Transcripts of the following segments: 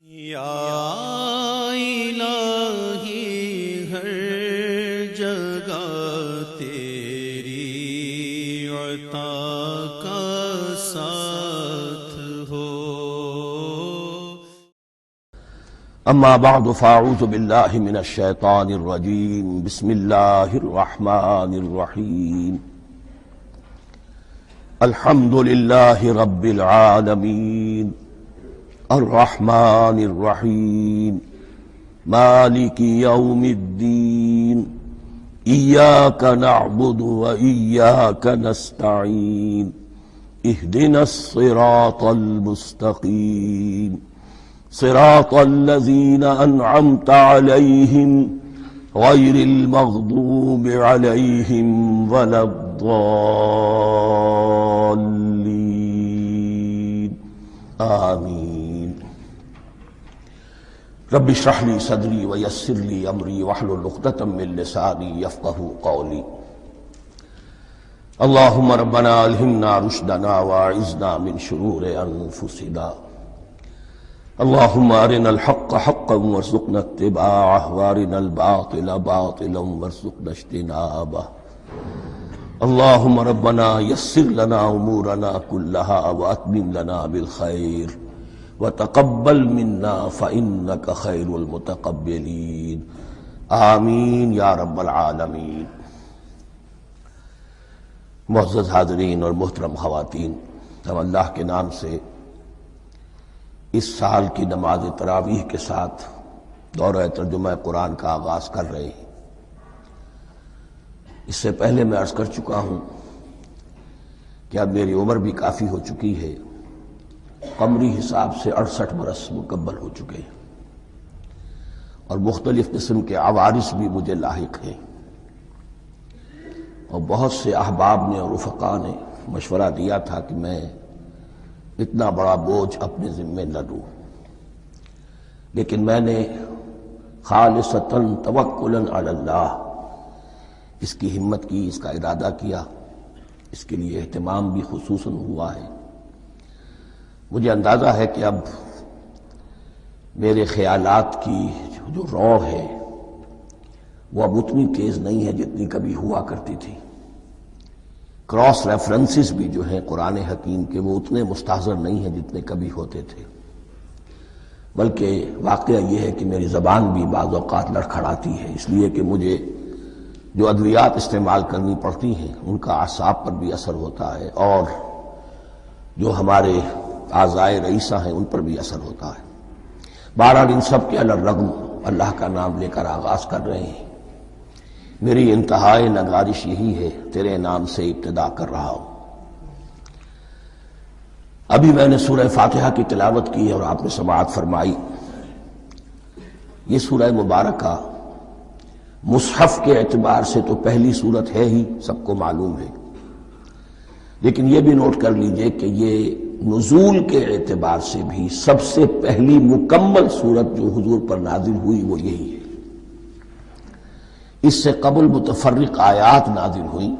یا الہی ہر جگہ تیری عطا کا ساتھ ہو۔ اما بعد فاعوذ باللہ من الشیطان الرجیم، بسم اللہ الرحمن الرحیم۔ الحمد للہ رب العالمین، الرحمن الرحیم، مالک یوم الدین، ایاک نعبد و ایاک نستعین، اہدنا الصراط المستقیم، صراط الذین انعمت علیہم غیر المغضوب علیہم ولا الضالین، آمین۔ رب اشرح لی صدری ویسر لی امری واحلل عقدۃ من لسانی یفقہوا قولی۔ اللہم ربنا الہمنا رشدنا واعذنا من شرور انفسنا، اللہم ارنا الحق حقا وارزقنا اتباعہ وارنا الباطل باطلا وارزقنا اجتنابہ۔ اللہم ربنا یسر لنا امورنا کلہا واتمم لنا بالخیر وتقبل منا فإنک خیر المتقبلین، آمین یا رب العالمین۔ معزز حاضرین اور محترم خواتین، ہم اللہ کے نام سے اس سال کی نماز تراویح کے ساتھ دورہ ترجمہ قرآن کا آغاز کر رہے ہیں۔ اس سے پہلے میں عرض کر چکا ہوں کہ اب میری عمر بھی کافی ہو چکی ہے، قمری حساب سے 68 برس مکمل ہو چکے ہیں، اور مختلف قسم کے عوارض بھی مجھے لاحق ہیں، اور بہت سے احباب نے اور رفقاء نے مشورہ دیا تھا کہ میں اتنا بڑا بوجھ اپنے ذمے نہ لوں، لیکن میں نے خالصتاً توکلاً علی اللہ اس کی ہمت کی، اس کا ارادہ کیا، اس کے لیے اہتمام بھی خصوصاً ہوا ہے۔ مجھے اندازہ ہے کہ اب میرے خیالات کی جو رو ہے وہ اب اتنی تیز نہیں ہے جتنی کبھی ہوا کرتی تھی۔ کراس ریفرنسز بھی جو ہیں قرآن حکیم کے وہ اتنے مستحضر نہیں ہیں جتنے کبھی ہوتے تھے، بلکہ واقعہ یہ ہے کہ میری زبان بھی بعض اوقات لڑکھڑاتی ہے، اس لیے کہ مجھے جو ادویات استعمال کرنی پڑتی ہیں ان کا اعصاب پر بھی اثر ہوتا ہے، اور جو ہمارے اعضائے رئیسہ ہیں ان پر بھی اثر ہوتا ہے۔ بہرحال ان سب کے علی الرغم اللہ کا نام لے کر آغاز کر رہے ہیں۔ میری انتہائی نگارش یہی ہے، تیرے نام سے ابتدا کر رہا ہوں۔ ابھی میں نے سورہ فاتحہ کی تلاوت کی اور آپ نے سماعت فرمائی۔ یہ سورہ مبارکہ مصحف کے اعتبار سے تو پہلی سورت ہے ہی، سب کو معلوم ہے، لیکن یہ بھی نوٹ کر لیجئے کہ یہ نزول کے اعتبار سے بھی سب سے پہلی مکمل سورت جو حضور پر نازل ہوئی وہ یہی ہے۔ اس سے قبل متفرق آیات نازل ہوئیں،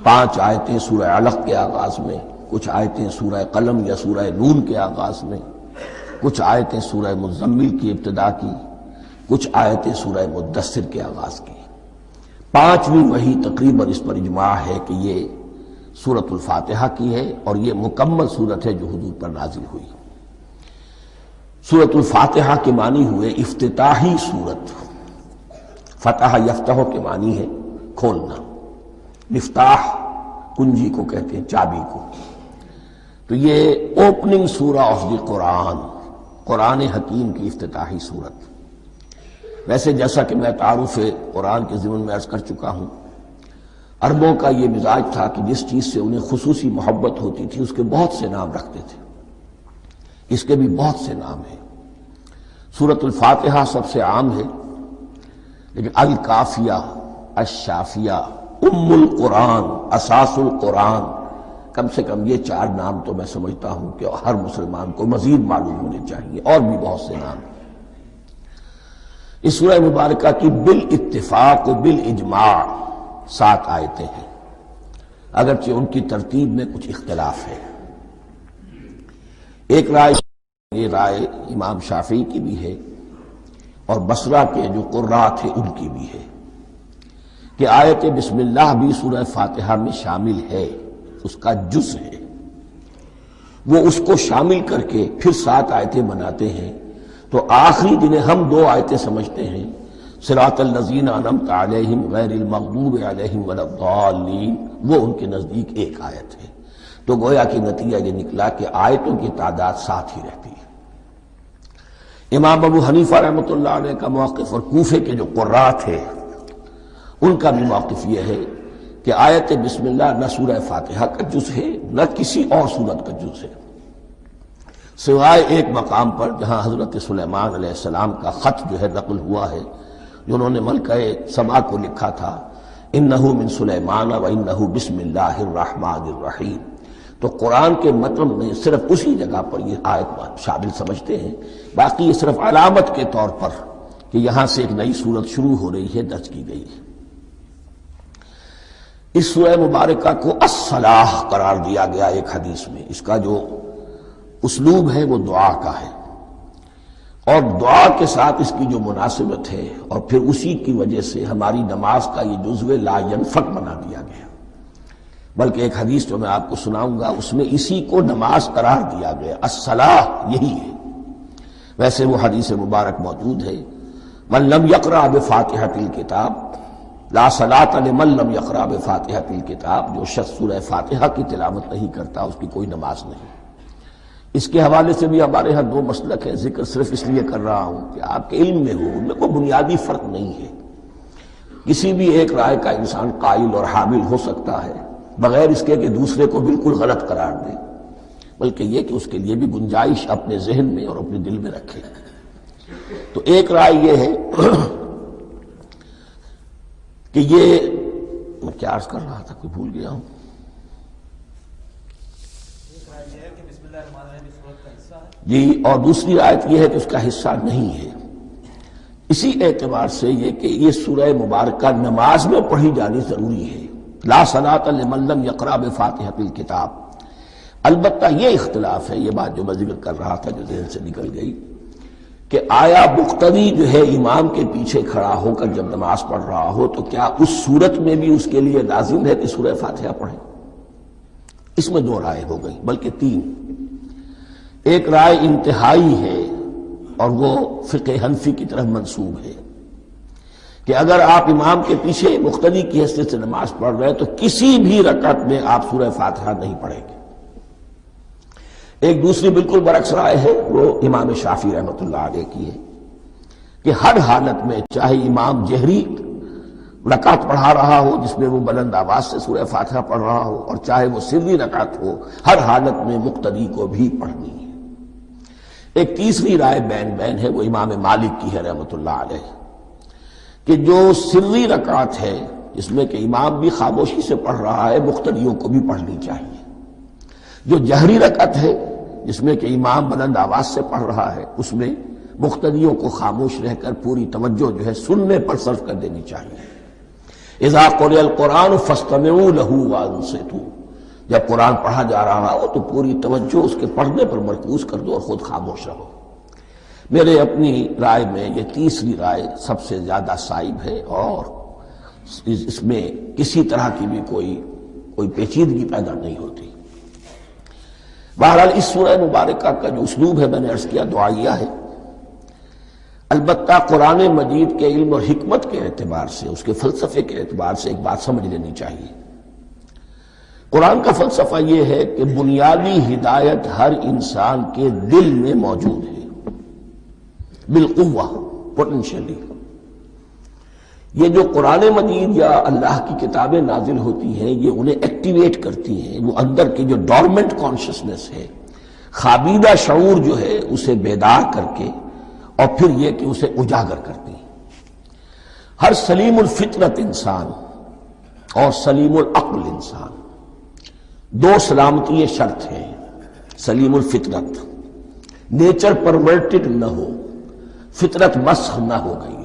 5 آیتیں سورہ علق کے آغاز میں، کچھ آیتیں سورہ قلم یا سورہ نون کے آغاز میں، کچھ آیتیں سورہ مزمل کی ابتدا کی، کچھ آیتیں سورہ مدثر کے آغاز کی۔ 5ویں وحی تقریباً اس پر اجماع ہے کہ یہ سورۃ الفاتحہ کی ہے، اور یہ مکمل سورت ہے جو حضور پر نازل ہوئی۔ سورۃ الفاتحہ کے معنی ہوئے افتتاحی سورت، فتح یفتح کے معنی ہے کھولنا، مفتاح کنجی کو کہتے ہیں، چابی کو۔ تو یہ اوپننگ سورہ آف دی قرآن، قرآن حکیم کی افتتاحی سورت۔ ویسے جیسا کہ میں تعارف قرآن کے ضمن میں عرض کر چکا ہوں، عربوں کا یہ مزاج تھا کہ جس چیز سے انہیں خصوصی محبت ہوتی تھی اس کے بہت سے نام رکھتے تھے۔ اس کے بھی بہت سے نام ہیں۔ سورۃ الفاتحہ سب سے عام ہے، لیکن الکافیہ، الشافیہ، ام القرآن، اساس القرآن، کم سے کم یہ 4 نام تو میں سمجھتا ہوں کہ ہر مسلمان کو مزید معلوم ہونے چاہیے، اور بھی بہت سے نام ہیں۔ اس سورہ مبارکہ کی بالاتفاق و بالاجماع 7 آیتیں ہیں، اگرچہ ان کی ترتیب میں کچھ اختلاف ہے۔ ایک رائے یہ رائے امام شافعی کی بھی ہے اور بصرہ کے جو قراء تھے ان کی بھی ہے کہ آیت بسم اللہ بھی سورہ فاتحہ میں شامل ہے، اس کا جز ہے، وہ اس کو شامل کر کے پھر 7 آیتیں بناتے ہیں، تو آخری جنہیں ہم 2 آیتیں سمجھتے ہیں، صراط الذین انعمت علیہم غیر المغضوب علیہم ولا الضالین، وہ ان کے نزدیک ایک آیت ہے۔ تو گویا کہ نتیجہ یہ نکلا کہ آیتوں کی تعداد 7 ہی رہتی ہے۔ امام ابو حنیفہ رحمۃ اللہ علیہ کا موقف اور کوفے کے جو قراء تھے ان کا بھی موقف یہ ہے کہ آیت بسم اللہ نہ سورہ فاتحہ کا جز ہے نہ کسی اور سورت کا جز ہے، سوائے ایک مقام پر جہاں حضرت سلیمان علیہ السلام کا خط جو ہے نقل ہوا ہے، جنہوں نے ملکہ سبا کو لکھا تھا انہ من سلیمان و انہ بسم اللہ الرحمن الرحیم، تو قرآن کے متن میں صرف اسی جگہ پر یہ آیت شامل سمجھتے ہیں، باقی یہ صرف علامت کے طور پر کہ یہاں سے ایک نئی سورت شروع ہو رہی ہے درج کی گئی ہے۔ اس سورہ مبارکہ کو الصلاح قرار دیا گیا ایک حدیث میں، اس کا جو اسلوب ہے وہ دعا کا ہے، اور دعا کے ساتھ اس کی جو مناسبت ہے اور پھر اسی کی وجہ سے ہماری نماز کا یہ جزو لا ینفک بنا دیا گیا، بلکہ ایک حدیث جو میں آپ کو سناؤں گا اس میں اسی کو نماز قرار دیا گیا، الصلاح یہی ہے۔ ویسے وہ حدیث مبارک موجود ہے من لم یقرأ بفاتحۃ الکتاب لا صلاۃ لمن لم یقرأ بفاتحۃ الکتاب، جو شخص سورہ فاتحہ کی تلاوت نہیں کرتا اس کی کوئی نماز نہیں۔ اس کے حوالے سے بھی ہمارے ہاں 2 مسلک ہیں، ذکر صرف اس لیے کر رہا ہوں کہ آپ کے علم میں ہو، ان میں کوئی بنیادی فرق نہیں ہے، کسی بھی ایک رائے کا انسان قائل اور حامل ہو سکتا ہے بغیر اس کے کہ دوسرے کو بالکل غلط قرار دے، بلکہ یہ کہ اس کے لیے بھی گنجائش اپنے ذہن میں اور اپنے دل میں رکھے۔ تو ایک رائے یہ ہے کہ یہ میں کیا عرض کر رہا تھا کوئی بھول گیا ہوں، جی، اور دوسری آیت یہ ہے کہ اس کا حصہ نہیں ہے۔ اسی اعتبار سے یہ کہ یہ سورہ مبارکہ نماز میں پڑھی جانی ضروری ہے، لا صلاۃ لمن لم یقرأ بفاتحۃ الکتاب۔ البتہ یہ اختلاف ہے، یہ بات جو میں ذکر کر رہا تھا جو ذہن سے نکل گئی، کہ آیا مقتدی جو ہے امام کے پیچھے کھڑا ہو کر جب نماز پڑھ رہا ہو تو کیا اس صورت میں بھی اس کے لیے لازم ہے کہ سورہ فاتحہ پڑھے؟ اس میں 2 رائے ہو گئی، بلکہ 3۔ ایک رائے انتہائی ہے اور وہ فقہ حنفی کی طرف منسوب ہے کہ اگر آپ امام کے پیچھے مقتدی کی حیثیت سے نماز پڑھ رہے ہیں تو کسی بھی رکعت میں آپ سورہ فاتحہ نہیں پڑھیں گے۔ ایک دوسری بالکل برعکس رائے ہے، وہ امام شافعی رحمۃ اللہ علیہ کی ہے کہ ہر حالت میں چاہے امام جہری رکعت پڑھا رہا ہو جس میں وہ بلند آواز سے سورہ فاتحہ پڑھ رہا ہو، اور چاہے وہ سری رکعت ہو، ہر حالت میں مقتدی کو بھی پڑھنی ہے۔ ایک تیسری رائے بین ہے، وہ امام مالک کی ہے رحمۃ اللہ علیہ، کہ جو سری رکعت ہے جس میں کہ امام بھی خاموشی سے پڑھ رہا ہے مقتدیوں کو بھی پڑھنی چاہیے، جو جہری رکعت ہے جس میں کہ امام بلند آواز سے پڑھ رہا ہے اس میں مقتدیوں کو خاموش رہ کر پوری توجہ جو ہے سننے پر صرف کر دینی چاہیے۔ اذا قرئ القرآن فاستمعوا له وانصتوا، جب قرآن پڑھا جا رہا ہو تو پوری توجہ اس کے پڑھنے پر مرکوز کر دو اور خود خاموش رہو۔ میرے اپنی رائے میں یہ تیسری رائے سب سے زیادہ صائب ہے اور اس میں کسی طرح کی بھی کوئی پیچیدگی پیدا نہیں ہوتی۔ بہرحال اس سورہ مبارکہ کا جو اسلوب ہے میں نے عرض کیا دعائیہ ہے، البتہ قرآن مجید کے علم اور حکمت کے اعتبار سے، اس کے فلسفے کے اعتبار سے ایک بات سمجھ لینی چاہیے۔ قرآن کا فلسفہ یہ ہے کہ بنیادی ہدایت ہر انسان کے دل میں موجود ہے بالقوہ، پوٹینشلی۔ یہ جو قرآن مجید یا اللہ کی کتابیں نازل ہوتی ہیں یہ انہیں ایکٹیویٹ کرتی ہیں، وہ اندر کی جو ڈورمنٹ کانشسنس ہے، خوابیدہ شعور جو ہے اسے بیدار کر کے اور پھر یہ کہ اسے اجاگر کرتی ہیں۔ ہر سلیم الفطرت انسان اور سلیم العقل انسان، 2 سلامتی شرط ہیں۔ سلیم الفطرت، نیچر پرورٹڈ نہ ہو، فطرت مسخ نہ ہو گئی ہو،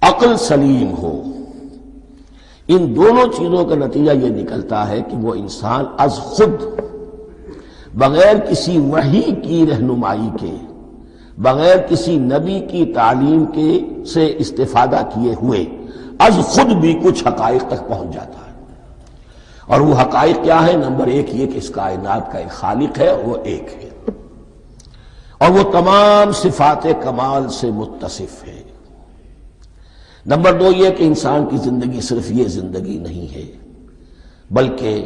عقل سلیم ہو، ان دونوں چیزوں کا نتیجہ یہ نکلتا ہے کہ وہ انسان از خود بغیر کسی وحی کی رہنمائی کے، بغیر کسی نبی کی تعلیم کے سے استفادہ کیے ہوئے از خود بھی کچھ حقائق تک پہنچ جاتا ہے۔ اور وہ حقائق کیا ہے؟ نمبر ایک یہ کہ اس کائنات کا ایک خالق ہے اور وہ ایک ہے، اور وہ تمام صفات کمال سے متصف ہے۔ نمبر دو یہ کہ انسان کی زندگی صرف یہ زندگی نہیں ہے، بلکہ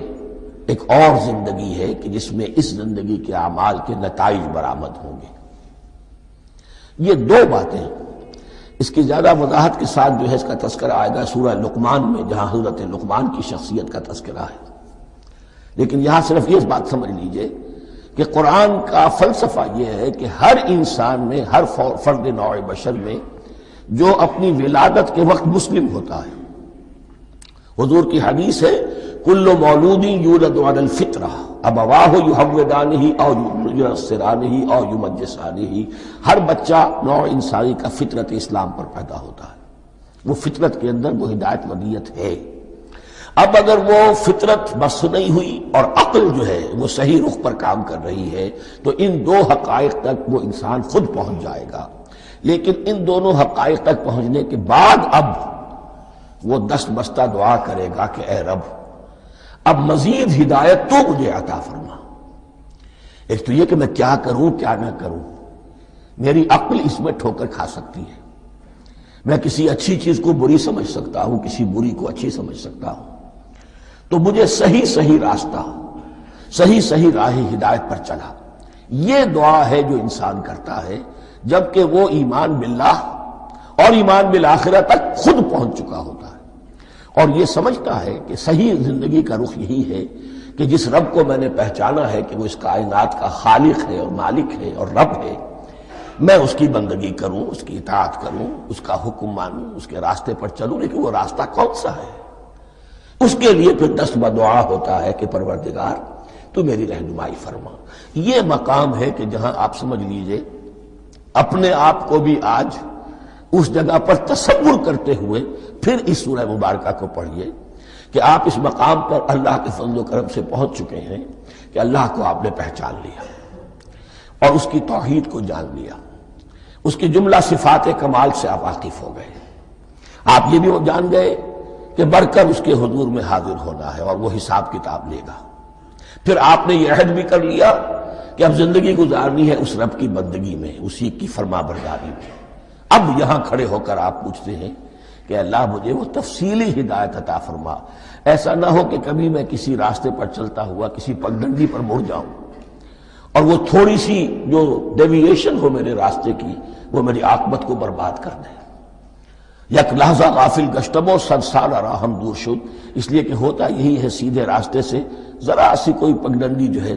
ایک اور زندگی ہے کہ جس میں اس زندگی کے اعمال کے نتائج برآمد ہوں گے۔ یہ دو باتیں، اس کی زیادہ وضاحت کے ساتھ جو ہے اس کا تذکرہ آئے گا سورہ لقمان میں، جہاں حضرت لقمان کی شخصیت کا تذکرہ ہے، لیکن یہاں صرف یہ بات سمجھ لیجئے کہ قرآن کا فلسفہ یہ ہے کہ ہر انسان میں، ہر فرد نوع بشر میں جو اپنی ولادت کے وقت مسلم ہوتا ہے، حضور کی حدیث ہے کل مولود یولد علی الفطرہ ابواہ یحودانہ او ینصرانہ او یمجسانہ، ہر بچہ نوع انسانی کا فطرت اسلام پر پیدا ہوتا ہے، وہ فطرت کے اندر وہ ہدایت ودیت ہے۔ اب اگر وہ فطرت بس نہیں ہوئی اور عقل جو ہے وہ صحیح رخ پر کام کر رہی ہے تو ان دو حقائق تک وہ انسان خود پہنچ جائے گا، لیکن ان دونوں حقائق تک پہنچنے کے بعد اب وہ دست بستہ دعا کرے گا کہ اے رب اب مزید ہدایت تو مجھے عطا فرما۔ ایک تو یہ کہ میں کیا کروں کیا نہ کروں، میری عقل اس میں ٹھوکر کھا سکتی ہے، میں کسی اچھی چیز کو بری سمجھ سکتا ہوں، کسی بری کو اچھی سمجھ سکتا ہوں، تو مجھے صحیح راستہ، صحیح راہ ہدایت پر چلا۔ یہ دعا ہے جو انسان کرتا ہے جبکہ وہ ایمان باللہ اور ایمان بالآخرہ تک خود پہنچ چکا ہوتا ہے، اور یہ سمجھتا ہے کہ صحیح زندگی کا رخ یہی ہے کہ جس رب کو میں نے پہچانا ہے کہ وہ اس کائنات کا خالق ہے اور مالک ہے اور رب ہے، میں اس کی بندگی کروں، اس کی اطاعت کروں، اس کا حکم مانوں، اس کے راستے پر چلوں، لیکن وہ راستہ کون سا ہے؟ اس کے لیے پھر دست بدعا ہوتا ہے کہ پروردگار تو میری رہنمائی فرما۔ یہ مقام ہے کہ جہاں آپ سمجھ لیجئے اپنے آپ کو بھی آج اس جگہ پر تصور کرتے ہوئے پھر اس سورہ مبارکہ کو پڑھیے کہ آپ اس مقام پر اللہ کے فضل و کرم سے پہنچ چکے ہیں کہ اللہ کو آپ نے پہچان لیا اور اس کی توحید کو جان لیا، اس کی جملہ صفات کمال سے آپ واقف ہو گئے، آپ یہ بھی جان گئے کہ بڑھ کر اس کے حضور میں حاضر ہونا ہے اور وہ حساب کتاب لے گا۔ پھر آپ نے یہ عہد بھی کر لیا کہ اب زندگی گزارنی ہے اس رب کی بندگی میں، اسی کی فرما برداری میں۔ اب یہاں کھڑے ہو کر آپ پوچھتے ہیں کہ اللہ مجھے وہ تفصیلی ہدایت عطا فرما، ایسا نہ ہو کہ کبھی میں کسی راستے پر چلتا ہوا کسی پگڈنڈی پر مڑ جاؤں اور وہ تھوڑی سی جو ڈیوییشن ہو میرے راستے کی وہ میری عاقبت کو برباد کر دے۔ یک لحظہ غافل گشتم و صد سال راہم دور شد، اس لیے کہ ہوتا یہی ہے سیدھے راستے سے ذرا سی کوئی پگڈنڈی جو ہے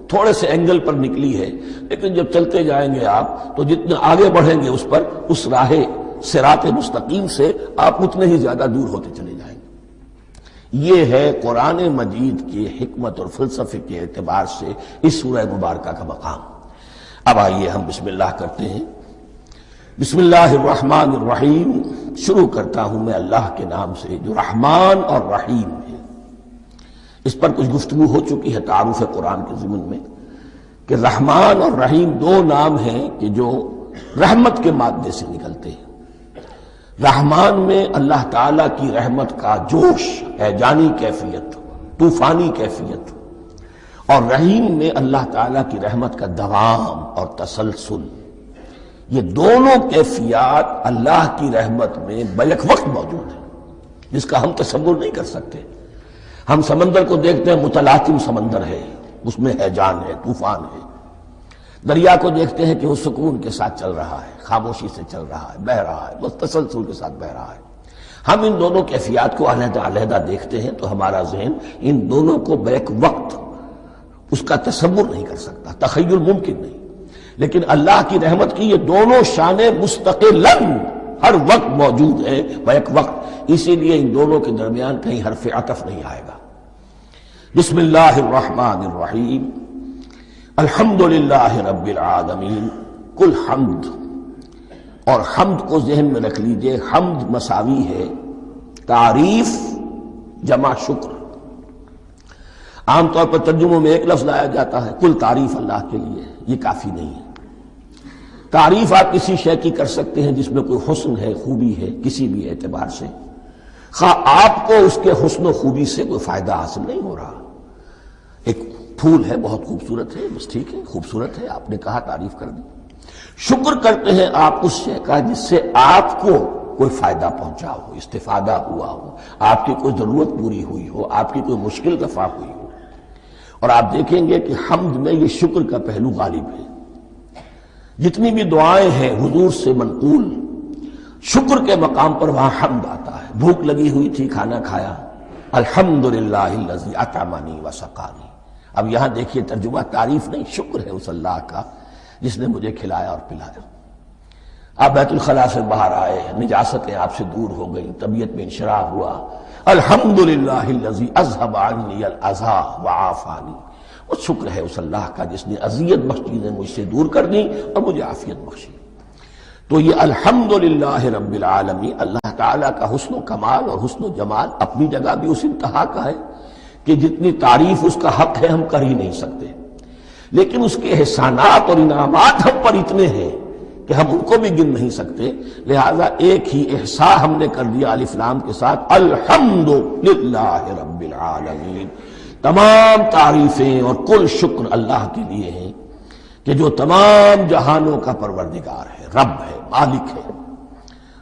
تھوڑے سے اینگل پر نکلی ہے، لیکن جب چلتے جائیں گے آپ تو جتنے آگے بڑھیں گے اس پر، اس راہ صراط مستقیم سے آپ اتنے ہی زیادہ دور ہوتے چلے جائیں گے۔ یہ ہے قرآن مجید کی حکمت اور فلسفے کے اعتبار سے اس سورہ مبارکہ کا مقام۔ اب آئیے ہم بسم اللہ کرتے ہیں۔ بسم اللہ الرحمن الرحیم، شروع کرتا ہوں میں اللہ کے نام سے جو رحمان اور رحیم ہے۔ اس پر کچھ گفتگو ہو چکی ہے تعارف قرآن کے ضمن میں کہ رحمان اور رحیم دو نام ہیں کہ جو رحمت کے مادے سے نکلتے ہیں۔ رحمان میں اللہ تعالیٰ کی رحمت کا جوش ہے، جانی کیفیت، طوفانی کیفیت، اور رحیم میں اللہ تعالیٰ کی رحمت کا دوام اور تسلسل۔ یہ دونوں کیفیات اللہ کی رحمت میں بیک وقت موجود ہیں، جس کا ہم تصور نہیں کر سکتے۔ ہم سمندر کو دیکھتے ہیں، متلاطم سمندر ہے، اس میں ہیجان ہے، طوفان ہے۔ دریا کو دیکھتے ہیں کہ وہ سکون کے ساتھ چل رہا ہے، خاموشی سے چل رہا ہے، بہہ رہا ہے، بس تسلسل کے ساتھ بہہ رہا ہے۔ ہم ان دونوں کیفیات کو علیحدہ علیحدہ دیکھتے ہیں تو ہمارا ذہن ان دونوں کو بیک وقت اس کا تصور نہیں کر سکتا، تخیل ممکن نہیں۔ لیکن اللہ کی رحمت کی یہ دونوں شانیں مستقلاً ہر وقت موجود ہیں، بیک وقت، اسی لیے ان دونوں کے درمیان کہیں حرف عطف نہیں آئے گا۔ بسم اللہ الرحمن الرحیم، الحمدللہ رب العالمین، کل حمد، اور حمد کو ذہن میں رکھ لیجئے، حمد مساوی ہے تعریف جمع شکر۔ عام طور پر ترجموں میں ایک لفظ لایا جاتا ہے، کل تعریف اللہ کے لیے، یہ کافی نہیں ہے۔ تعریف آپ کسی شے کی کر سکتے ہیں جس میں کوئی حسن ہے، خوبی ہے، کسی بھی اعتبار سے، خواہ آپ کو اس کے حسن و خوبی سے کوئی فائدہ حاصل نہیں ہو رہا۔ ایک پھول ہے، بہت خوبصورت ہے، بس ٹھیک ہے، خوبصورت ہے، آپ نے کہا، تعریف کر دی۔ شکر کرتے ہیں آپ اس شے کا جس سے آپ کو کوئی فائدہ پہنچا ہو، استفادہ ہوا ہو، آپ کی کوئی ضرورت پوری ہوئی ہو، آپ کی کوئی مشکل رفع ہوئی ہو۔ اور آپ دیکھیں گے کہ حمد میں یہ شکر کا پہلو غالب ہے۔ جتنی بھی دعائیں ہیں حضور سے منقول، شکر کے مقام پر وہاں حمد آتا ہے۔ بھوک لگی ہوئی تھی، کھانا کھایا، الحمدللہ الذی اطعمنی وسقانی۔ اب یہاں دیکھیے ترجمہ تعریف نہیں، شکر ہے اس اللہ کا جس نے مجھے کھلایا اور پلایا۔ آپ بیت الخلاء سے باہر آئے، نجاستیں آپ سے دور ہو گئیں، طبیعت میں انشراح ہوا، الحمدللہ الذی اذھب عنی الاذی وعافانی۔ وہ شکر ہے اس اللہ کا جس نے اذیت بخش چیزیں مجھ سے دور کر دیں اور مجھے عافیت بخشی۔ تو یہ الحمدللہ رب العالمین، اللہ تعالیٰ کا حسن و کمال اور حسن و جمال اپنی جگہ بھی اس انتہا کا ہے کہ جتنی تعریف اس کا حق ہے ہم کر ہی نہیں سکتے، لیکن اس کے احسانات اور انعامات ہم پر اتنے ہیں کہ ہم ان کو بھی گن نہیں سکتے۔ لہذا ایک ہی احصاء ہم نے کر دیا الف لام کے ساتھ، الحمدللہ رب العالمین۔ تمام تعریفیں اور کل شکر اللہ کے لیے ہیں کہ جو تمام جہانوں کا پروردگار ہے، رب ہے، مالک ہے۔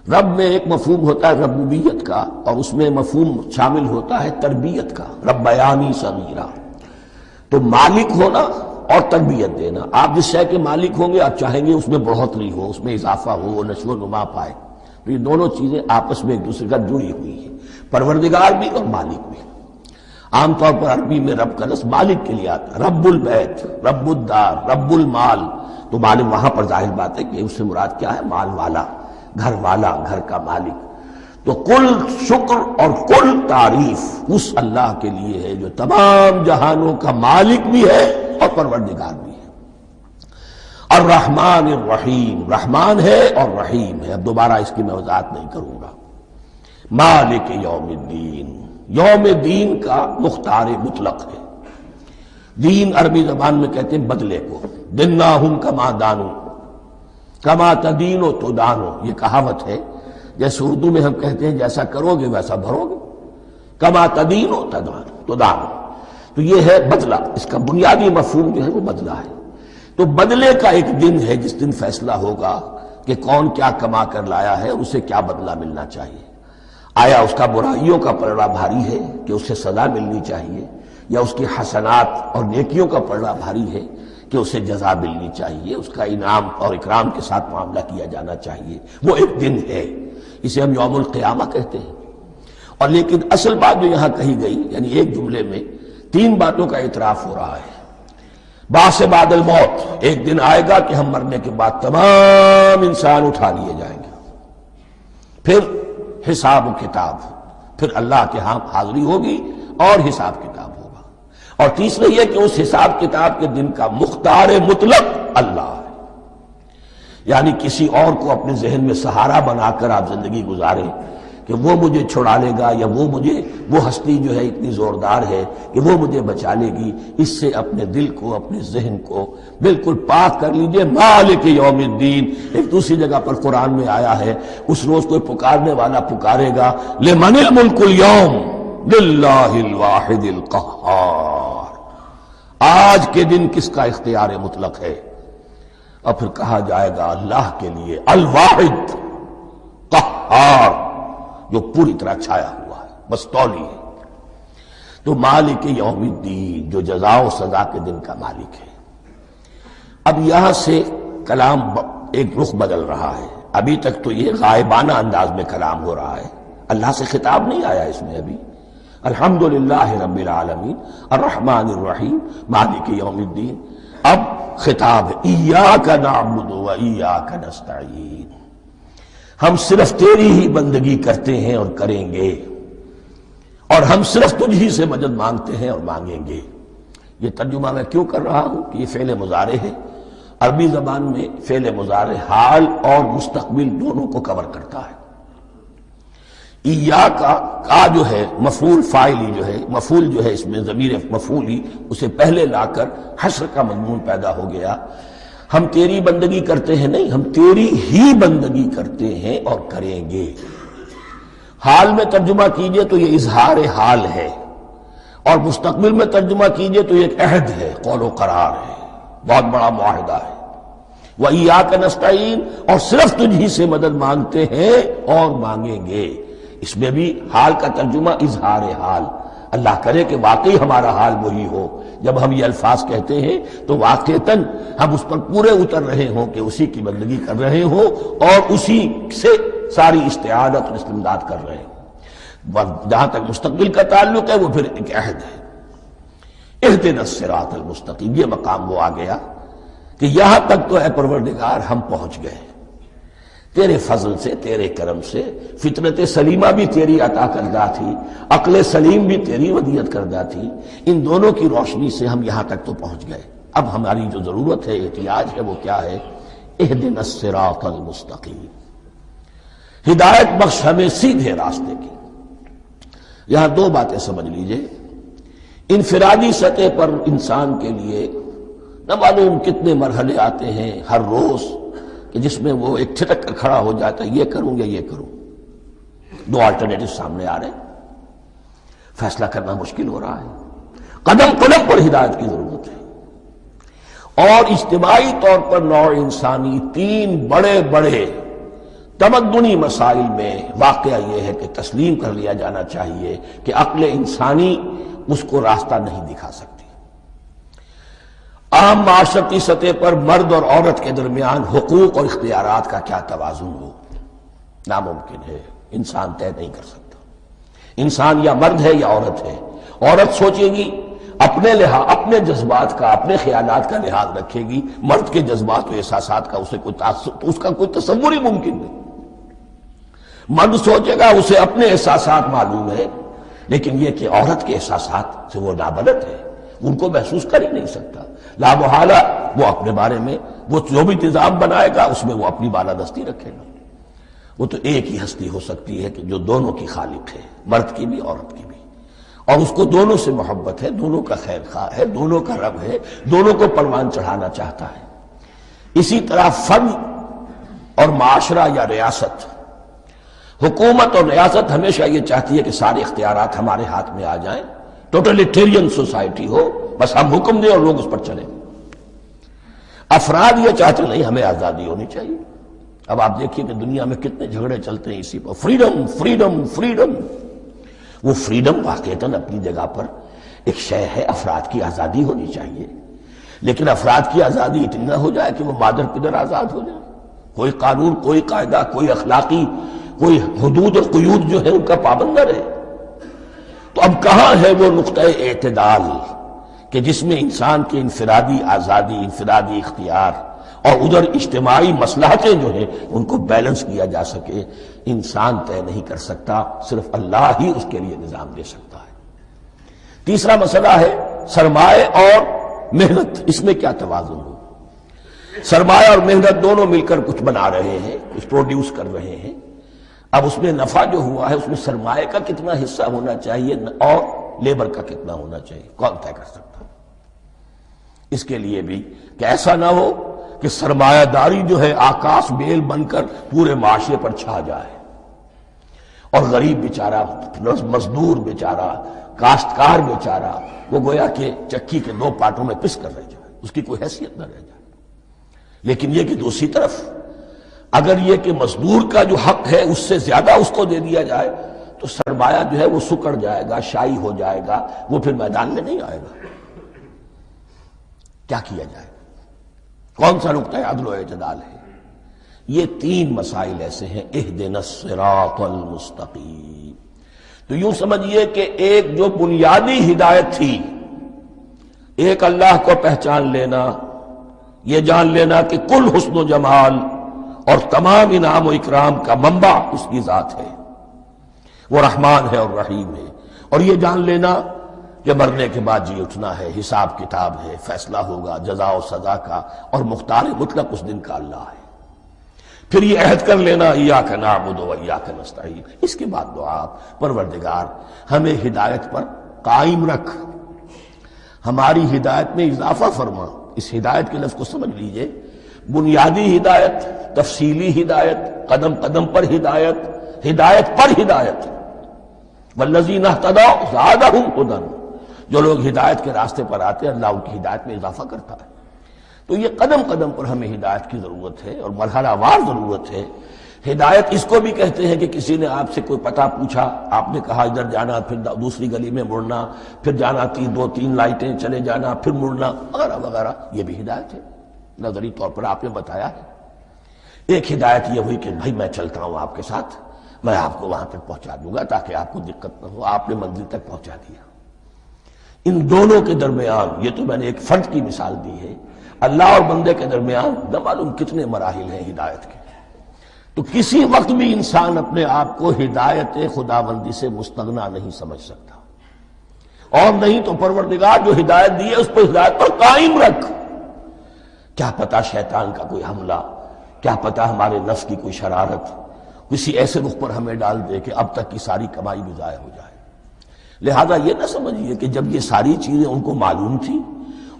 رب میں ایک مفہوم ہوتا ہے ربوبیت کا، اور اس میں مفہوم شامل ہوتا ہے تربیت کا، ربیانی صغیرہ۔ تو مالک ہونا اور تربیت دینا، آپ جس شے کے مالک ہوں گے آپ چاہیں گے اس میں بڑھوتری ہو، اس میں اضافہ ہو، وہ نشو و نما پائے۔ تو یہ دونوں چیزیں آپس میں ایک دوسرے کا جڑی ہوئی ہیں، پروردگار بھی اور مالک بھی۔ عام طور پر عربی میں رب کا لفظ مالک کے لیے آتا ہے، رب البیت، رب الدار، رب المال۔ تو مالک وہاں پر ظاہر بات ہے کہ اس سے مراد کیا ہے، مال والا، گھر والا، گھر کا مالک۔ تو کل شکر اور کل تعریف اس اللہ کے لیے ہے جو تمام جہانوں کا مالک بھی ہے اور پروردگار بھی ہے۔ الرحمن الرحیم، رحمان ہے اور رحیم ہے۔ اب دوبارہ اس کی میں وضاحت نہیں کروں گا۔ مالک یوم الدین، یوم دین کا مختار مطلق ہے۔ دین عربی زبان میں کہتے ہیں بدلے کو، دناہم کما دانو، کما تدینو تو دانو، یہ کہاوت ہے۔ جیسے اردو میں ہم کہتے ہیں جیسا کرو گے ویسا بھرو گے، کما تدینو تو دانو۔ تو یہ ہے بدلہ، اس کا بنیادی مفہوم جو ہے وہ بدلہ ہے۔ تو بدلے کا ایک دن ہے جس دن فیصلہ ہوگا کہ کون کیا کما کر لایا ہے اور اسے کیا بدلہ ملنا چاہیے۔ آیا اس کا برائیوں کا پلڑا بھاری ہے کہ اسے سزا ملنی چاہیے، یا اس کی حسنات اور نیکیوں کا پلڑا بھاری ہے کہ اسے جزا ملنی چاہیے، اس کا انعام اور اکرام کے ساتھ معاملہ کیا جانا چاہیے۔ وہ ایک دن ہے، اسے ہم یوم القیامہ کہتے ہیں۔ اور لیکن اصل بات جو یہاں کہی گئی، یعنی ایک جملے میں تین باتوں کا اعتراف ہو رہا ہے۔ بعث بعد الموت، ایک دن آئے گا کہ ہم مرنے کے بعد تمام انسان اٹھا لیے جائیں گے، پھر حساب و کتاب، پھر اللہ کے ہاں حاضری ہوگی اور حساب کتاب ہوگا۔ اور تیسرا یہ کہ اس حساب کتاب کے دن کا مختار مطلق اللہ ہے، یعنی کسی اور کو اپنے ذہن میں سہارا بنا کر آپ زندگی گزاریں کہ وہ مجھے چھڑا لے گا، یا وہ ہستی جو ہے اتنی زوردار ہے کہ وہ مجھے بچا لے گی، اس سے اپنے دل کو، اپنے ذہن کو بالکل پاک کر لیجئے۔ مالک یوم الدین، ایک دوسری جگہ پر قرآن میں آیا ہے، اس روز کوئی پکارنے والا پکارے گا، لمن الملک اليوم للہ الواحد القہار، آج کے دن کس کا اختیار مطلق ہے؟ اور پھر کہا جائے گا اللہ کے لیے، الواحد قہار، جو پوری طرح چھایا ہوا ہے، بس تولی ہے۔ تو مالک یوم الدین، جو جزا و سزا کے دن کا مالک ہے۔ اب یہاں سے کلام ایک رخ بدل رہا ہے۔ ابھی تک تو یہ غائبانہ انداز میں کلام ہو رہا ہے، اللہ سے خطاب نہیں آیا اس میں ابھی۔ الحمدللہ رب العالمین الرحمن الرحیم مالک یوم الدین۔ اب خطاب ہے، ایاک نعبد و ایاک نستعین، ہم صرف تیری ہی بندگی کرتے ہیں اور کریں گے، اور ہم صرف تجھ ہی سے مدد مانگتے ہیں اور مانگیں گے۔ یہ ترجمہ میں کیوں کر رہا ہوں کہ یہ فعل مضارع ہے۔ عربی زبان میں فعل مضارع حال اور مستقبل دونوں کو کور کرتا ہے۔ کا جو ہے مفعول فاعلی جو ہے، مفعول جو ہے اس میں ضمیر مفعولی اسے پہلے لا کر حشر کا مضمون پیدا ہو گیا۔ ہم تیری بندگی کرتے ہیں نہیں، ہم تیری ہی بندگی کرتے ہیں اور کریں گے۔ حال میں ترجمہ کیجئے تو یہ اظہار حال ہے، اور مستقبل میں ترجمہ کیجئے تو یہ ایک عہد ہے، قول و قرار ہے، بہت بڑا معاہدہ ہے۔ وَإِيَّاكَ نَسْتَعِينُ، اور صرف تجھ ہی سے مدد مانگتے ہیں اور مانگیں گے۔ اس میں بھی حال کا ترجمہ اظہار حال، اللہ کرے کہ واقعی ہمارا حال وہی ہو، جب ہم یہ الفاظ کہتے ہیں تو واقعتاً ہم اس پر پورے اتر رہے ہوں کہ اسی کی بندگی کر رہے ہوں اور اسی سے ساری استعانت اور استمداد کر رہے ہیں۔ جہاں تک مستقبل کا تعلق ہے وہ پھر ایک عہد ہے۔ اہدنا الصراط المستقیم، یہ مقام وہ آ گیا کہ یہاں تک تو اے پروردگار ہم پہنچ گئے تیرے فضل سے، تیرے کرم سے۔ فطرت سلیمہ بھی تیری عطا کردہ تھی، عقل سلیم بھی تیری ودیعت کردہ تھی، ان دونوں کی روشنی سے ہم یہاں تک تو پہنچ گئے۔ اب ہماری جو ضرورت ہے، احتیاج ہے، وہ کیا ہے؟ اہدنا الصراط المستقیم، ہدایت بخش ہمیں سیدھے راستے کی۔ یہاں دو باتیں سمجھ لیجئے۔ انفرادی سطح پر انسان کے لیے نہ معلوم کتنے مرحلے آتے ہیں ہر روز کہ جس میں وہ ایک ٹھٹک کر کھڑا ہو جاتا ہے، یہ کروں یا یہ کروں، دو آلٹرنیٹو سامنے آ رہے ہیں، فیصلہ کرنا مشکل ہو رہا ہے۔ قدم قدم پر ہدایت کی ضرورت ہے، اور اجتماعی طور پر نوع انسانی تین بڑے بڑے تمدنی مسائل میں واقعہ یہ ہے کہ تسلیم کر لیا جانا چاہیے کہ عقل انسانی اس کو راستہ نہیں دکھا سکتی۔ عام معاشرتی سطح پر مرد اور عورت کے درمیان حقوق اور اختیارات کا کیا توازن ہو، ناممکن ہے، انسان طے نہیں کر سکتا۔ انسان یا مرد ہے یا عورت ہے۔ عورت سوچے گی اپنے جذبات کا، اپنے خیالات کا لحاظ رکھے گی، مرد کے جذبات و احساسات کا اس کا کوئی تصور ہی ممکن نہیں۔ مرد سوچے گا اسے اپنے احساسات معلوم ہے، لیکن یہ کہ عورت کے احساسات سے وہ نابلد ہے، ان کو محسوس کر ہی نہیں سکتا۔ لا محالہ وہ اپنے بارے میں وہ جو بھی نظام بنائے گا اس میں وہ اپنی بالادستی رکھے گا۔ وہ تو ایک ہی ہستی ہو سکتی ہے کہ جو دونوں کی خالق ہے، مرد کی بھی عورت کی بھی، اور اس کو دونوں سے محبت ہے، دونوں کا خیر خواہ ہے، دونوں کا رب ہے، دونوں کو پروان چڑھانا چاہتا ہے۔ اسی طرح فرد اور معاشرہ یا ریاست، حکومت اور ریاست ہمیشہ یہ چاہتی ہے کہ سارے اختیارات ہمارے ہاتھ میں آ جائیں، ٹوٹلیٹیرین سوسائٹی ہو، بس ہم حکم دیں اور لوگ اس پر چلیں۔ افراد یہ چاہتے نہیں، ہمیں آزادی ہونی چاہیے۔ اب آپ دیکھیے کہ دنیا میں کتنے جھگڑے چلتے ہیں اسی پر، فریڈم فریڈم فریڈم۔ وہ فریڈم واقعتاً اپنی جگہ پر ایک شے ہے، افراد کی آزادی ہونی چاہیے، لیکن افراد کی آزادی اتنی نہ ہو جائے کہ وہ مادر پدر آزاد ہو جائے، کوئی قانون، کوئی قاعدہ، کوئی اخلاقی کوئی حدود اور قیود جو ہے ان کا پابند نہ رہے۔ تو اب کہاں ہے وہ نقطہ اعتدال کہ جس میں انسان کی انفرادی آزادی، انفرادی اختیار اور ادھر اجتماعی مصلحتیں جو ہیں ان کو بیلنس کیا جا سکے؟ انسان طے نہیں کر سکتا، صرف اللہ ہی اس کے لیے نظام دے سکتا ہے۔ تیسرا مسئلہ ہے سرمایہ اور محنت، اس میں کیا توازن ہو؟ سرمایہ اور محنت دونوں مل کر کچھ بنا رہے ہیں، کچھ پروڈیوس کر رہے ہیں۔ اب اس میں نفع جو ہوا ہے اس میں سرمایہ کا کتنا حصہ ہونا چاہیے اور لیبر کا کتنا ہونا چاہیے، کون طے کر سکتا ہے؟ اس کے لیے بھی کہ ایسا نہ ہو کہ سرمایہ داری جو ہے آکاش بیل بن کر پورے معاشرے پر چھا جائے، اور غریب بیچارہ، مزدور بیچارہ، کاشتکار بیچارہ وہ گویا کہ چکی کے دو پارٹوں میں پس کر رہ جائے، اس کی کوئی حیثیت نہ رہ جائے۔ لیکن یہ کہ دوسری طرف اگر یہ کہ مزدور کا جو حق ہے اس سے زیادہ اس کو دے دیا جائے تو سرمایہ جو ہے وہ سکڑ جائے گا، شائی ہو جائے گا، وہ پھر میدان میں نہیں آئے گا۔ کیا کیا جائے؟ کون سا نقطہ عدل و اعتدال ہے؟ یہ تین مسائل ایسے ہیں، اہدنا الصراط المستقیم۔ تو یوں سمجھیے کہ ایک جو بنیادی ہدایت تھی، ایک اللہ کو پہچان لینا، یہ جان لینا کہ کل حسن و جمال اور تمام انعام و اکرام کا منبع اس کی ذات ہے، وہ رحمان ہے اور رحیم ہے، اور یہ جان لینا کہ مرنے کے بعد جی اٹھنا ہے، حساب کتاب ہے، فیصلہ ہوگا جزا و سزا کا، اور مختار مطلق اس دن کا اللہ ہے۔ پھر یہ عہد کر لینا ایاک نعبد و ایاک نستعین، اس کے بعد دعا پروردگار ہمیں ہدایت پر قائم رکھ، ہماری ہدایت میں اضافہ فرما۔ اس ہدایت کے لفظ کو سمجھ لیجئے، بنیادی ہدایت، تفصیلی ہدایت، قدم قدم پر ہدایت، ہدایت پر ہدایت۔ والذین اہتدوا زادہم ھدی، جو لوگ ہدایت کے راستے پر آتے ہیں اللہ ان کی ہدایت میں اضافہ کرتا ہے۔ تو یہ قدم قدم پر ہمیں ہدایت کی ضرورت ہے اور مرحلہ وار ضرورت ہے۔ ہدایت اس کو بھی کہتے ہیں کہ کسی نے آپ سے کوئی پتہ پوچھا، آپ نے کہا ادھر جانا، پھر دوسری گلی میں مڑنا، پھر جانا دو تین لائٹیں چلے جانا، پھر مڑنا، وغیرہ وغیرہ، یہ بھی ہدایت ہے، نظری طور پر آپ نے بتایا ہے۔ ایک ہدایت یہ ہوئی کہ بھائی میں چلتا ہوں آپ کے ساتھ، میں آپ کو وہاں تک پہنچا دوں گا تاکہ آپ کو دقت نہ ہو، آپ نے منزل تک پہنچا دیا۔ ان دونوں کے درمیان، یہ تو میں نے ایک فرد کی مثال دی ہے، اللہ اور بندے کے درمیان نہ معلوم کتنے مراحل ہیں ہدایت کے۔ تو کسی وقت بھی انسان اپنے آپ کو ہدایت خداوندی سے مستغنا نہیں سمجھ سکتا، اور نہیں تو پروردگار جو ہدایت دی ہے اس پر ہدایت پر قائم رکھ۔ کیا پتہ شیطان کا کوئی حملہ، کیا پتہ ہمارے نفس کی کوئی شرارت کسی ایسے رخ پر ہمیں ڈال دے کہ اب تک کی ساری کمائی بھی ضائع ہو جائے۔ لہذا یہ نہ سمجھیے کہ جب یہ ساری چیزیں ان کو معلوم تھی،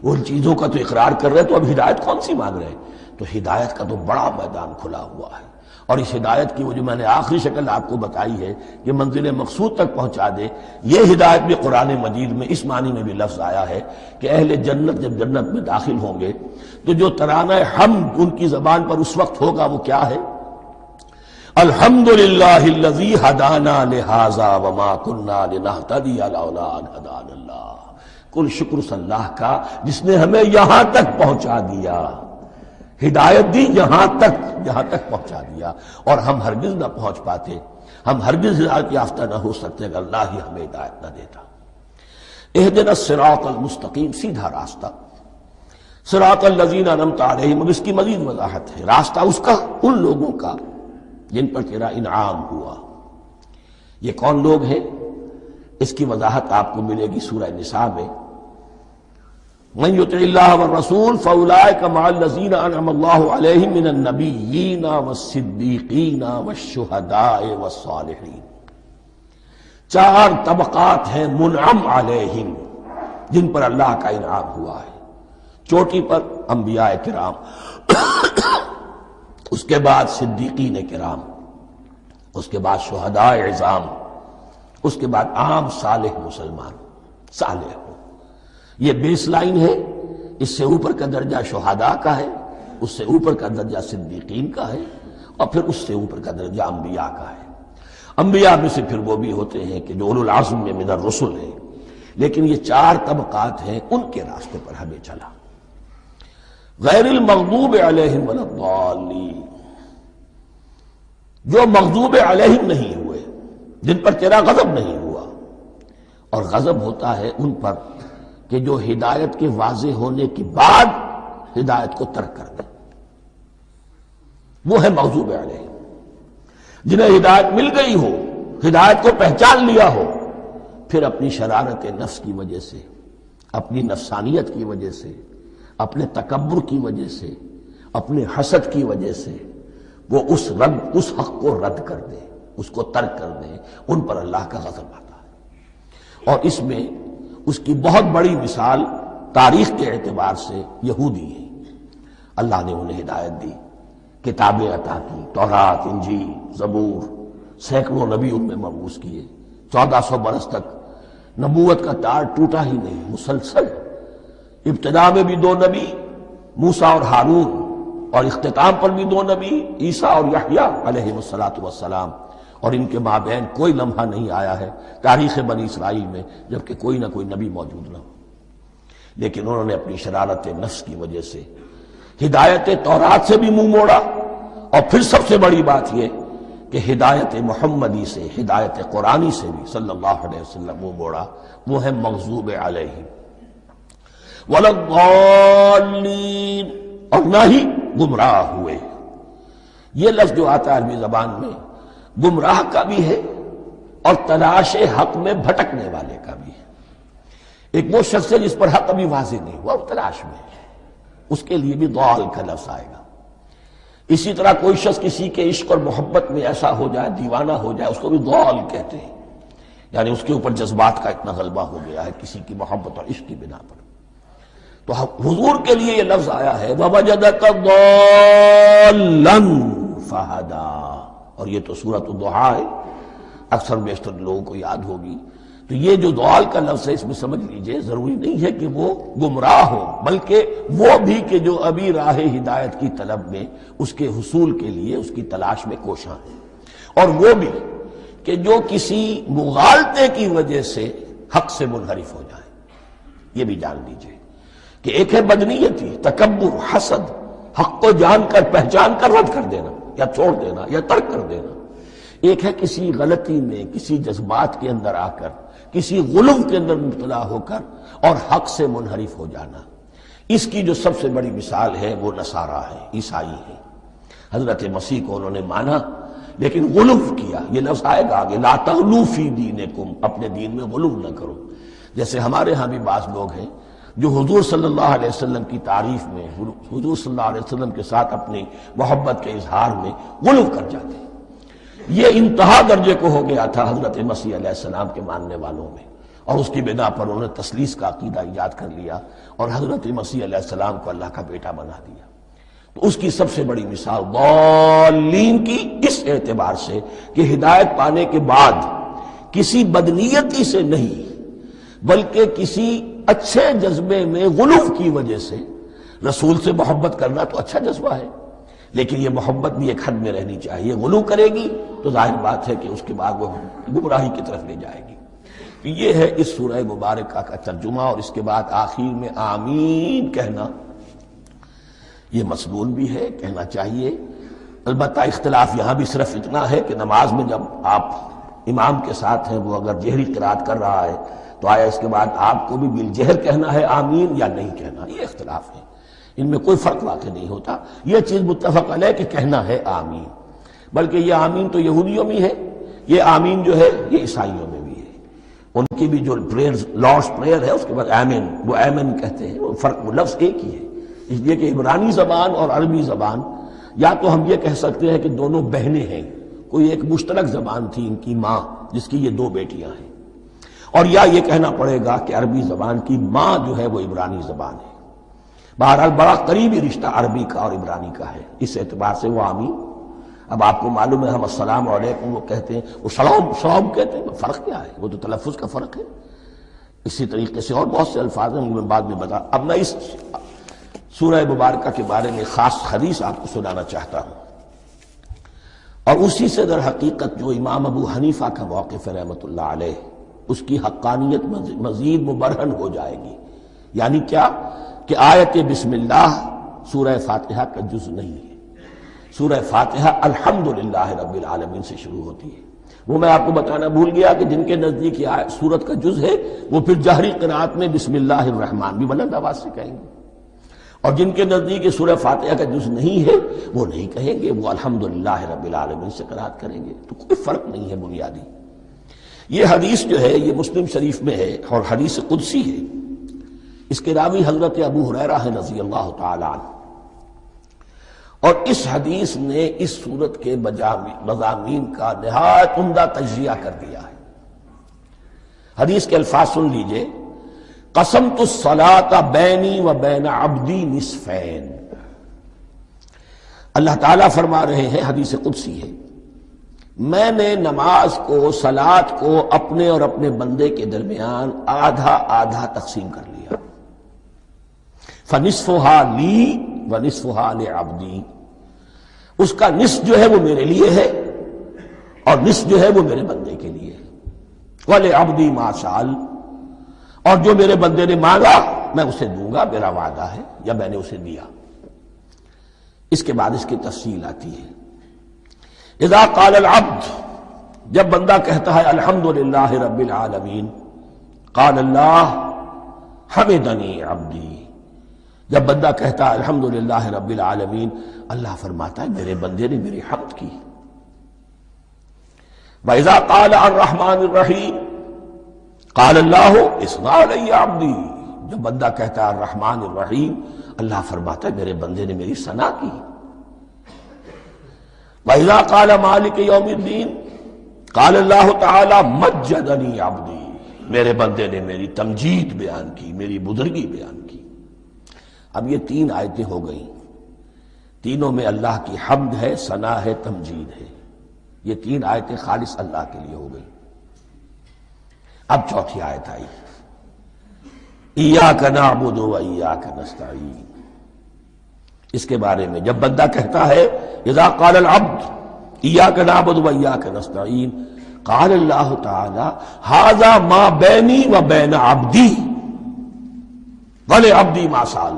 ان چیزوں کا تو اقرار کر رہے تو اب ہدایت کون سی مانگ رہے؟ تو ہدایت کا تو بڑا میدان کھلا ہوا ہے، اور اس ہدایت کی وہ جو میں نے آخری شکل آپ کو بتائی ہے کہ منزل مقصود تک پہنچا دے، یہ ہدایت بھی قرآن مجید میں اس معنی میں بھی لفظ آیا ہے کہ اہل جنت جب جنت میں داخل ہوں گے تو جو ترانہ حمد ان کی زبان پر اس وقت ہوگا وہ کیا ہے؟ الحمدللہ الذی ہدانا لہذا وما کنا لنہتدی لولا ان ہدانا اللہ، کل شکر اس اللہ کا جس نے ہمیں یہاں تک پہنچا دیا، ہدایت دی یہاں تک پہنچا دیا، اور ہم ہرگز نہ پہنچ پاتے، ہم ہرگز ہدایت یافتہ نہ ہو سکتے اگر اللہ ہی ہمیں ہدایت نہ دیتا۔ اہدنا الصراط المستقیم، سیدھا راستہ، صراط الذین انعمت علیہم، اب اس کی مزید وضاحت ہے، راستہ اس کا ان لوگوں کا جن پر تیرا انعام ہوا۔ یہ کون لوگ ہیں؟ اس کی وضاحت آپ کو ملے گی سورہ نساء میں، من یطع اللہ والرسول فاولئک مع الذین انعم اللہ علیہم من النبیین والصدیقین والشہداء والصالحین۔ چار طبقات ہیں منعم علیہم جن پر اللہ کا انعام ہوا ہے۔ چوٹی پر انبیاء کرام، اس کے بعد صدیقین کرام، اس کے بعد شہداء عظام، اس کے بعد عام صالح مسلمان، صالح ہو۔ یہ بیس لائن ہے، اس سے اوپر کا درجہ شہداء کا ہے، اس سے اوپر کا درجہ صدیقین کا ہے، اور پھر اس سے اوپر کا درجہ انبیاء کا ہے۔ انبیاء میں سے پھر وہ بھی ہوتے ہیں کہ جو اولو العزم میں من الرسل ہیں، لیکن یہ چار طبقات ہیں، ان کے راستے پر ہمیں چلا۔ غیر المغضوب علیہم ولا الضالین، جو مغضوب علیہم نہیں ہوئے، جن پر تیرا غضب نہیں ہوا، اور غضب ہوتا ہے ان پر کہ جو ہدایت کے واضح ہونے کے بعد ہدایت کو ترک کر دیں، وہ ہے مغضوب علیہم۔ جنہیں ہدایت مل گئی ہو، ہدایت کو پہچان لیا ہو، پھر اپنی شرارت نفس کی وجہ سے، اپنی نفسانیت کی وجہ سے، اپنے تکبر کی وجہ سے، اپنے حسد کی وجہ سے وہ اس حق کو رد کر دیں، اس کو ترک کر دیں، ان پر اللہ کا غضب آتا ہے۔ اور اس میں اس کی بہت بڑی مثال تاریخ کے اعتبار سے یہودی ہیں۔ اللہ نے انہیں ہدایت دی، کتابیں عطا کی، تورات، انجیل، زبور، سینکڑوں نبی ان میں مبعوث کیے، 1400 برس تک نبوت کا تار ٹوٹا ہی نہیں، مسلسل۔ ابتدا میں بھی 2 نبی، موسیٰ اور ہارون، اور اختتام پر بھی 2 نبی، عیسیٰ اور یحییٰ علیہ السلام، اور ان کے مابین کوئی لمحہ نہیں آیا ہے تاریخ بنی اسرائیل میں جبکہ کوئی نہ کوئی نبی موجود نہ ہو۔ لیکن انہوں نے اپنی شرارت نفس کی وجہ سے ہدایت تورات سے بھی منہ موڑا، اور پھر سب سے بڑی بات یہ کہ ہدایت محمدی سے، ہدایت قرآنی سے بھی صلی اللہ علیہ وسلم منہ موڑا، وہ ہے مغضوب علیہم ولا الضالین، اور نہ ہی گمراہ ہوئے۔ یہ لفظ جو آتا ہے عربی زبان میں گمراہ کا بھی ہے اور تلاش حق میں بھٹکنے والے کا بھی ہے۔ ایک وہ شخص ہے جس پر حق ابھی واضح نہیں ہوا، وہ تلاش میں ہے، اس کے لیے بھی ضال کا لفظ آئے گا۔ اسی طرح کوئی شخص کسی کے عشق اور محبت میں ایسا ہو جائے، دیوانہ ہو جائے، اس کو بھی ضال کہتے ہیں، یعنی اس کے اوپر جذبات کا اتنا غلبہ ہو گیا ہے کسی کی محبت اور عشق کی بنا پر۔ تو حضور کے لیے یہ لفظ آیا ہے وَوَجَدَكَ ضَالًّا فَهَدَىٰ، اور یہ تو سورۃ الضحیٰ ہے، اکثر بیشتر لوگوں کو یاد ہوگی۔ تو یہ جو ضال کا لفظ ہے، اس میں سمجھ لیجئے ضروری نہیں ہے کہ وہ گمراہ ہو، بلکہ وہ بھی کہ جو ابھی راہ ہدایت کی طلب میں اس کے حصول کے لیے اس کی تلاش میں کوشاں ہیں، اور وہ بھی کہ جو کسی مغالطے کی وجہ سے حق سے منحرف ہو جائے۔ یہ بھی جان لیجئے کہ ایک ہے بدنیتی، تکبر، حسد، حق کو جان کر پہچان کر رد کر دینا یا چھوڑ دینا یا ترک کر دینا، ایک ہے کسی غلطی میں، کسی جذبات کے اندر آ کر، کسی غلو کے اندر مبتلا ہو کر اور حق سے منحرف ہو جانا۔ اس کی جو سب سے بڑی مثال ہے وہ نصارہ ہے، عیسائی ہے۔ حضرت مسیح کو انہوں نے مانا لیکن غلو کیا، یہ لفظ آئے گا آگے، لا تغلو فی دینکم، اپنے دین میں غلو نہ کرو۔ جیسے ہمارے ہاں بھی بعض لوگ ہیں جو حضور صلی اللہ علیہ وسلم کی تعریف میں، حضور صلی اللہ علیہ وسلم کے ساتھ اپنی محبت کے اظہار میں غلو کر جاتے ہیں۔ یہ انتہا درجے کو ہو گیا تھا حضرت مسیح علیہ السلام کے ماننے والوں میں، اور اس کی بنا پر انہوں نے تثلیث کا عقیدہ ایجاد کر لیا اور حضرت مسیح علیہ السلام کو اللہ کا بیٹا بنا دیا۔ تو اس کی سب سے بڑی مثال ضالین کی اس اعتبار سے کہ ہدایت پانے کے بعد کسی بدنیتی سے نہیں بلکہ کسی اچھے جذبے میں غلو کی وجہ سے، رسول سے محبت کرنا تو اچھا جذبہ ہے لیکن یہ محبت بھی ایک حد میں رہنی چاہیے، غلو کرے گی تو ظاہر بات ہے کہ اس کے بعد وہ گمراہی کی طرف لے جائے گی۔ یہ ہے اس سورہ مبارکہ کا ترجمہ، اور اس کے بعد آخر میں آمین کہنا یہ مسنون بھی ہے، کہنا چاہیے۔ البتہ اختلاف یہاں بھی صرف اتنا ہے کہ نماز میں جب آپ امام کے ساتھ ہیں، وہ اگر جہری قرات کر رہا ہے تو آیا اس کے بعد آپ کو بھی بالجہر کہنا ہے آمین یا نہیں کہنا، یہ اختلاف ہے، ان میں کوئی فرق واقع نہیں ہوتا۔ یہ چیز متفق علیہ کہ کہنا ہے آمین، بلکہ یہ آمین تو یہودیوں میں ہے، یہ آمین جو ہے یہ عیسائیوں میں بھی ہے۔ ان کی بھی جو پریئر، لارڈس پریئر ہے، اس کے بعد آمین، وہ آمین کہتے ہیں، وہ فرق، وہ لفظ ایک ہی ہے، اس لیے کہ عبرانی زبان اور عربی زبان، یا تو ہم یہ کہہ سکتے ہیں کہ دونوں بہنیں ہیں، کوئی ایک مشترک زبان تھی ان کی ماں جس کی یہ دو بیٹیاں ہیں، اور یا یہ کہنا پڑے گا کہ عربی زبان کی ماں جو ہے وہ عبرانی زبان ہے۔ بہرحال بڑا قریبی رشتہ عربی کا اور عبرانی کا ہے، اس اعتبار سے وہ آمین۔ اب آپ کو معلوم ہے ہم السلام علیکم وہ کہتے ہیں، وہ سلام کہتے ہیں، فرق کیا ہے؟ وہ تو تلفظ کا فرق ہے۔ اسی طریقے سے اور بہت سے الفاظ ہیں، میں بعد میں بتا۔ اب میں اس سورہ مبارکہ کے بارے میں خاص حدیث آپ کو سنانا چاہتا ہوں، اور اسی سے در حقیقت جو امام ابو حنیفہ کا موقف ہے رحمۃ اللہ علیہ، اس کی حقانیت مزید مبرہن ہو جائے گی۔ یعنی کیا کہ آیت بسم اللہ سورہ فاتحہ کا جز نہیں ہے، سورہ فاتحہ الحمدللہ رب العالمین سے شروع ہوتی ہے۔ وہ میں آپ کو بتانا بھول گیا کہ جن کے نزدیک یہ سورت کا جز ہے وہ پھر جہری قرات میں بسم اللہ الرحمن بھی بلند آواز سے کہیں گے، اور جن کے نزدیک سورہ فاتحہ کا جز نہیں ہے وہ نہیں کہیں گے، وہ الحمدللہ رب العالمین سے قرات کریں گے۔ تو کوئی فرق نہیں ہے بنیادی۔ یہ حدیث جو ہے یہ مسلم شریف میں ہے اور حدیث قدسی ہے، اس کے راوی حضرت ابو ہریرہ ہے رضی اللہ تعالی عنہ، اور اس حدیث نے اس سورت کے مضامین کا نہایت عمدہ تجزیہ کر دیا ہے۔ حدیث کے الفاظ سن لیجئے، قسمت الصلاۃ بینی و بین عبدی نصفین۔ اللہ تعالیٰ فرما رہے ہیں، حدیث قدسی ہے، میں نے نماز کو، صلاۃ کو اپنے اور اپنے بندے کے درمیان آدھا آدھا تقسیم کر لیا، فنصفها لی ونصفها لعبدی، اس کا نصف جو ہے وہ میرے لیے ہے اور نصف جو ہے وہ میرے بندے کے لیے ہے، وَلِعَبْدِي مَا سَأَلَ، اور جو میرے بندے نے مانگا میں اسے دوں گا، میرا وعدہ ہے یا میں نے اسے دیا۔ اس کے بعد اس کی تفصیل آتی ہے، اذا قال العبد، جب بندہ کہتا ہے الحمدللہ رب العالمین، قال اللہ حمدنی عبدی، جب بندہ کہتا ہے الحمدللہ رب العالمین، اللہ فرماتا ہے میرے بندے نے میری حمد کی۔ وَإِذَا قَالَ الرَّحْمَنِ الرَّحِيمِ قَالَ اللَّهُ اثْنَىٰ عَلَيَّ عَبْدِي، جب بندہ کہتا ہے الرحمن الرحیم، اللہ فرماتا ہے میرے بندے نے میری ثنا کی۔ وَإِذَا قَالَ مَالِكِ يَوْمِ الدِّينِ قَالَ اللَّهُ تَعَالَى مَجَّدَنِي عَبْدِي، میرے بندے نے میری تمجید بیان کی، میری بزرگی بیان کی۔ اب یہ 3 آیتیں ہو گئیں، تینوں میں اللہ کی حمد ہے، ثنا ہے، تمجید ہے۔ یہ 3 آیتیں خالص اللہ کے لیے ہو گئیں۔ اب چوتھی آیت آئی، ایاک نعبد و ایاک نستعین۔ اس کے بارے میں جب بندہ کہتا ہے اذا قال العبد ایاک نعبد و ایاک نستعین، قال اللہ تعالی ھذا ما بینی و بین عبدی ولعبدی ما سأل،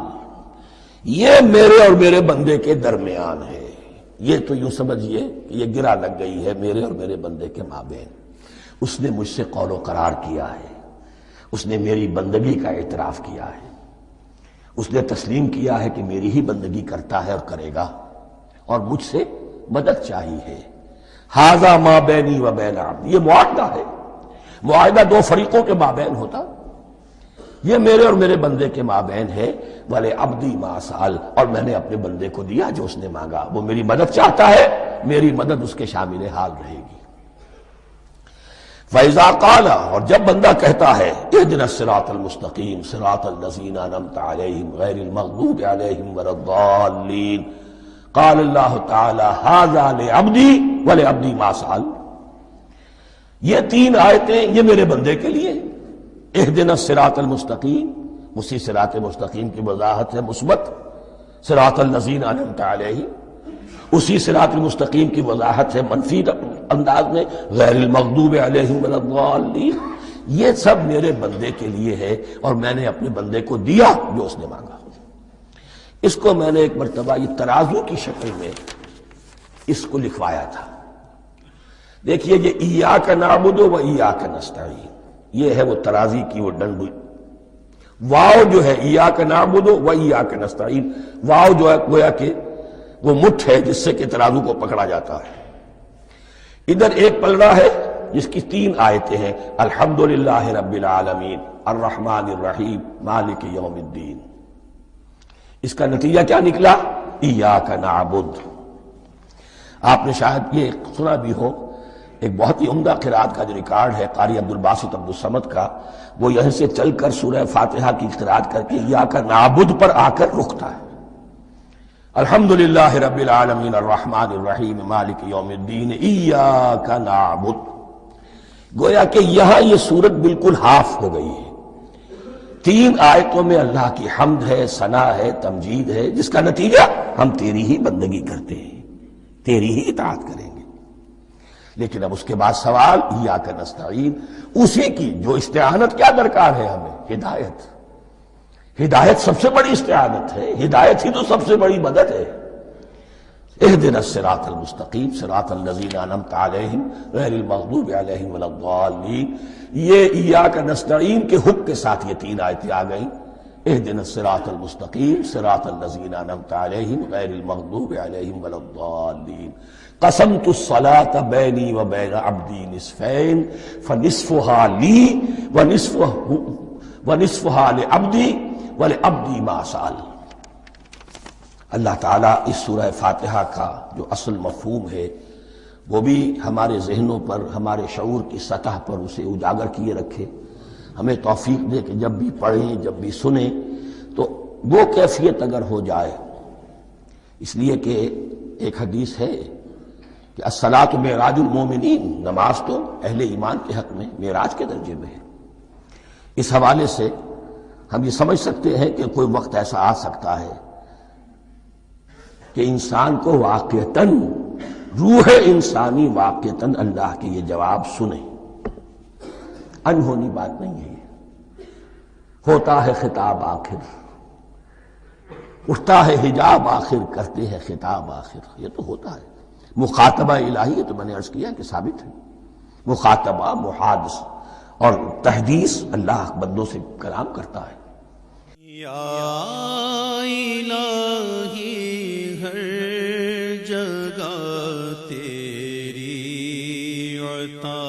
یہ میرے اور میرے بندے کے درمیان ہے۔ یہ تو یوں سمجھیے کہ یہ گرہ لگ گئی ہے میرے اور میرے بندے کے مابین۔ اس نے مجھ سے قول و قرار کیا ہے، اس نے میری بندگی کا اعتراف کیا ہے، اس نے تسلیم کیا ہے کہ میری ہی بندگی کرتا ہے اور کرے گا، اور مجھ سے مدد چاہیے ہے۔ ھذا ما بینی و بین عبدی، یہ معاہدہ ہے۔ معاہدہ 2 فریقوں کے مابین ہوتا، یہ میرے اور میرے بندے کے مابین ہے۔ وَلِعَبْدِي مَا سَأَلَ، اور میں نے اپنے بندے کو دیا جو اس نے مانگا۔ وہ میری مدد چاہتا ہے، میری مدد اس کے شامل حال رہے گی۔ فَإِذَا قَالَ، اور جب بندہ کہتا ہے اهْدِنَا الصِّرَاطَ الْمُسْتَقِيمَ صِرَاطَ الَّذِينَ أَنْعَمْتَ عَلَيْهِمْ غَيْرِ الْمَغْضُوبِ عَلَيْهِمْ وَلَا الضَّالِّينَ، قَالَ اللَّهُ تَعَالَى هَذَا لِعَبْدِي وَلِعَبْدِي مَا سَأَلَ۔ یہ 3 آیتیں یہ میرے بندے کے لیے، اهْدِنَا الصِّرَاطَ الْمُسْتَقِيمَ، اسی صراط مستقیم کی وضاحت ہے مثبت، صراط الذین انعمت علیہم، اسی صراط المستقیم کی وضاحت ہے منفی انداز میں، غیر المغضوب علیہم ولا الضالین۔ یہ سب میرے بندے کے لیے ہے، اور میں نے اپنے بندے کو دیا جو اس نے مانگا۔ اس کو میں نے ایک مرتبہ یہ ترازو کی شکل میں اس کو لکھوایا تھا۔ دیکھیے یہ ایاک نعبد و ایاک نستعین، یہ ہے وہ ترازی کی وہ ڈنڈی۔ واو جو ہے ایاک نعبد و ایاک نستعین، واو جو ہے گویا کہ وہ مٹھ ہے جس سے کہ ترازو کو پکڑا جاتا ہے۔ ادھر ایک پلڑا ہے جس کی 3 آیتیں ہیں، الحمدللہ رب العالمین الرحمن الرحیم مالک یوم الدین۔ اس کا نتیجہ کیا نکلا؟ ایاک نعبد۔ آپ نے شاید یہ سنا بھی ہو، ایک بہت ہی عمدہ قرات کا جو ریکارڈ ہے قاری عبدالباسط عبدالصمد کا، وہ یہیں سے چل کر سورہ فاتحہ کی قرات کر کے ایاک نعبد پر آ کر رکتا ہے۔ الحمدللہ رب العالمین الرحمن الرحیم مالک یوم الدین ایاک نعبد۔ گویا کہ یہاں یہ صورت بالکل ہاف ہو گئی ہے۔ 3 آیتوں میں اللہ کی حمد ہے، ثنا ہے، تمجید ہے، جس کا نتیجہ ہم تیری ہی بندگی کرتے ہیں، تیری ہی اطاعت کریں گے۔ لیکن اب اس کے بعد سوال ایاک نستعین، اسی کی جو استعانت کیا درکار ہے ہمیں؟ ہدایت۔ ہدایت سب سے بڑی استعانت ہے، ہدایت ہی تو سب سے بڑی مدد ہے۔ اهدنا الصراط المستقیم صراط الذین انعمت علیہم غیر المغضوب علیہم ولا الضالین۔ یہ ایاک نستعین کے حکم کے ساتھ یہ 3 آیتیں آ گئیں، اهدنا الصراط المستقیم صراط الذین انعمت علیہم غیر المغضوب علیہم ولا الضالین۔ قسمت الصلاة بینی و بین عبدی نصفین فنصفها لی ونصفها لعبدی ولعبدی ما سأل۔ اللہ تعالیٰ اس سورہ فاتحہ کا جو اصل مفہوم ہے وہ بھی ہمارے ذہنوں پر، ہمارے شعور کی سطح پر اسے اجاگر کیے رکھے، ہمیں توفیق دے کہ جب بھی پڑھیں، جب بھی سنیں تو وہ کیفیت اگر ہو جائے۔ اس لیے کہ ایک حدیث ہے کہ الصلاۃ معراج المومنین، نماز تو اہل ایمان کے حق میں معراج کے درجے میں ہے۔ اس حوالے سے ہم یہ سمجھ سکتے ہیں کہ کوئی وقت ایسا آ سکتا ہے کہ انسان کو واقعتاً، روح انسانی واقعتاً اللہ کے یہ جواب سنے۔ انہونی بات نہیں ہے، ہوتا ہے خطاب آخر، اٹھتا ہے حجاب آخر، کرتے ہیں خطاب آخر، یہ تو ہوتا ہے۔ مخاطبہ الہی، یہ تو میں نے عرض کیا کہ ثابت ہے، مخاطبہ، محادث اور تحدیث اللہ بندوں سے کلام کرتا ہے۔ یا الہی ہر جگہ تیری عطا